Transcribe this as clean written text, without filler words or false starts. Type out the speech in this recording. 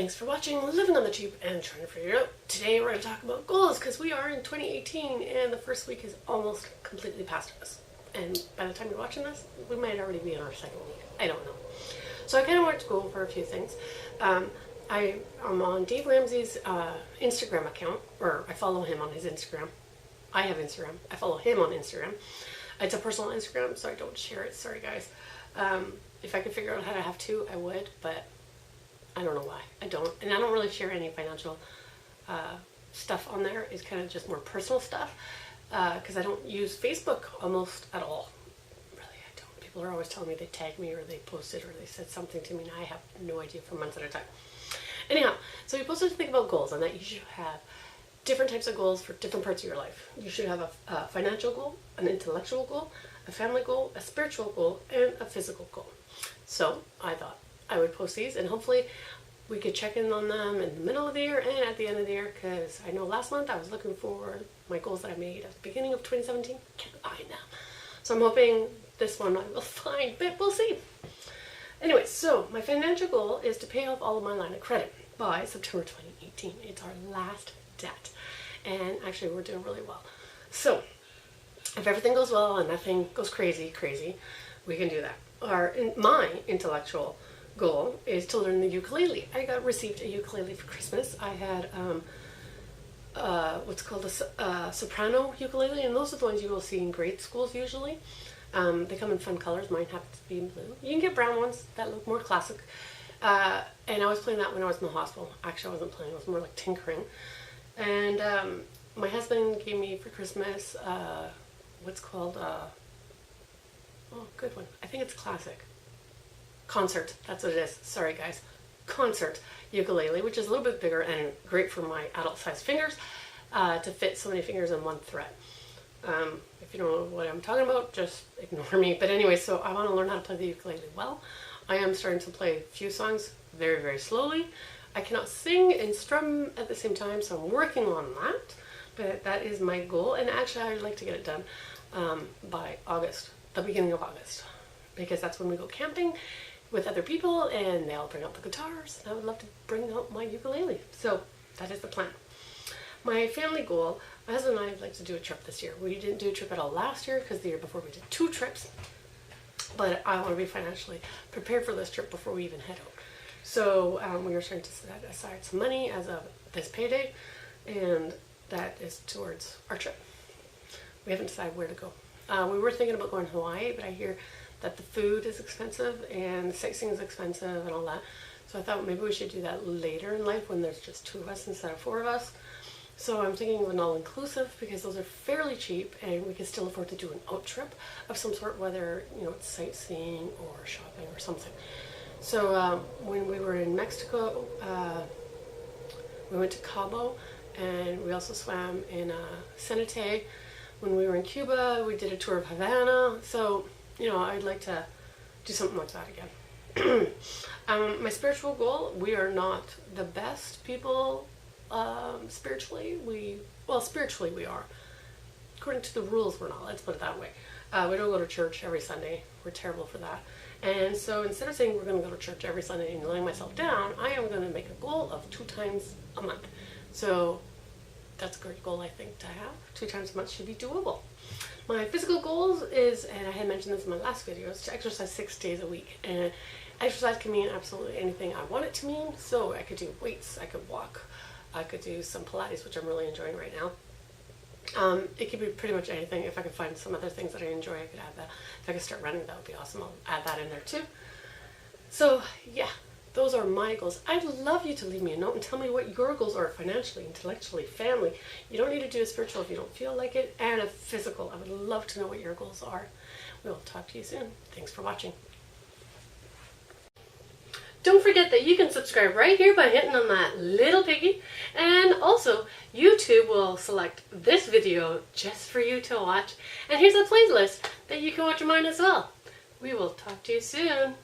Thanks for watching Living on the Cheap and Trying to Figure It Out. Today we're going to talk about goals because we are in 2018 and the first week is almost completely past us. And by the time you're watching this, we might already be in our second week. I don't know. So I kind of wanted to go over a few things. I'm on Dave Ramsey's Instagram account, or I follow him on his Instagram. I have Instagram. I follow him on Instagram. It's a personal Instagram, so I don't share it. Sorry, guys. If I could figure out how to have two, I would, but I don't know why. I don't. And I don't really share any financial stuff on there. It's kind of just more personal stuff because I don't use Facebook almost at all. Really, I don't. People are always telling me they tagged me or they posted or they said something to me and I have no idea for months at a time. Anyhow, so you're supposed to think about goals and that you should have different types of goals for different parts of your life. You should have a financial goal, an intellectual goal, a family goal, a spiritual goal, and a physical goal. So I thought I would post these and hopefully we could check in on them in the middle of the year and at the end of the year, because I know last month I was looking for my goals that I made at the beginning of 2017. Can't find them. So I'm hoping this one I will find, but we'll see. Anyway, so my financial goal is to pay off all of my line of credit by September 2018. It's our last debt. And actually we're doing really well. So if everything goes well and nothing goes crazy, we can do that. My intellectual goal is to learn the ukulele. I received a ukulele for Christmas. I had what's called a soprano ukulele, and those are the ones you will see in grade schools usually. They come in fun colors. Mine happens to be in blue. You can get brown ones that look more classic. And I was playing that when I was in the hospital. Actually, I wasn't playing. It was more like tinkering. And my husband gave me for Christmas what's called oh, good one. I think it's classic. Concert. That's what it is. Sorry, guys. Concert ukulele, which is a little bit bigger and great for my adult-sized fingers to fit so many fingers in one thread. If you don't know what I'm talking about, just ignore me. But anyway, so I want to learn how to play the ukulele well. I am starting to play a few songs very, very slowly. I cannot sing and strum at the same time, so I'm working on that. But that is my goal, and actually I'd like to get it done by August, the beginning of August, because that's when we go camping with other people and they all bring out the guitars, and I would love to bring out my ukulele. So that is the plan. My family goal, my husband and I would like to do a trip this year. We didn't do a trip at all last year because the year before we did 2 trips, but I want to be financially prepared for this trip before we even head out. So we are starting to set aside some money as of this payday, and that is towards our trip. We haven't decided where to go. We were thinking about going to Hawaii, but I hear that the food is expensive and the sightseeing is expensive and all that. So I thought maybe we should do that later in life when there's just 2 of us instead of 4 of us. So I'm thinking of an all-inclusive because those are fairly cheap and we can still afford to do an out trip of some sort, whether it's sightseeing or shopping or something. So when we were in Mexico, we went to Cabo, and we also swam in Cenote. When we were in Cuba, we did a tour of Havana. So, I'd like to do something like that again. My spiritual goal, we are not the best people spiritually. Spiritually we are. According to the rules, we're not. Let's put it that way. We don't go to church every Sunday. We're terrible for that. And so instead of saying we're going to go to church every Sunday and laying myself down, I am going to make a goal of 2 times a month. So that's a great goal, I think, to have. 2 times a month should be doable. My physical goals is, and I had mentioned this in my last video, is to exercise 6 days a week. And exercise can mean absolutely anything I want it to mean. So I could do weights, I could walk, I could do some Pilates, which I'm really enjoying right now. It could be pretty much anything. If I could find some other things that I enjoy, I could add that. If I could start running, that would be awesome. I'll add that in there too. So yeah, those are my goals. I'd love you to leave me a note and tell me what your goals are financially, intellectually, family. You don't need to do a spiritual if you don't feel like it, and a physical. I would love to know what your goals are. We will talk to you soon. Thanks for watching. Don't forget that you can subscribe right here by hitting on that little piggy, and also YouTube will select this video just for you to watch, and here's a playlist that you can watch of mine as well. We will talk to you soon.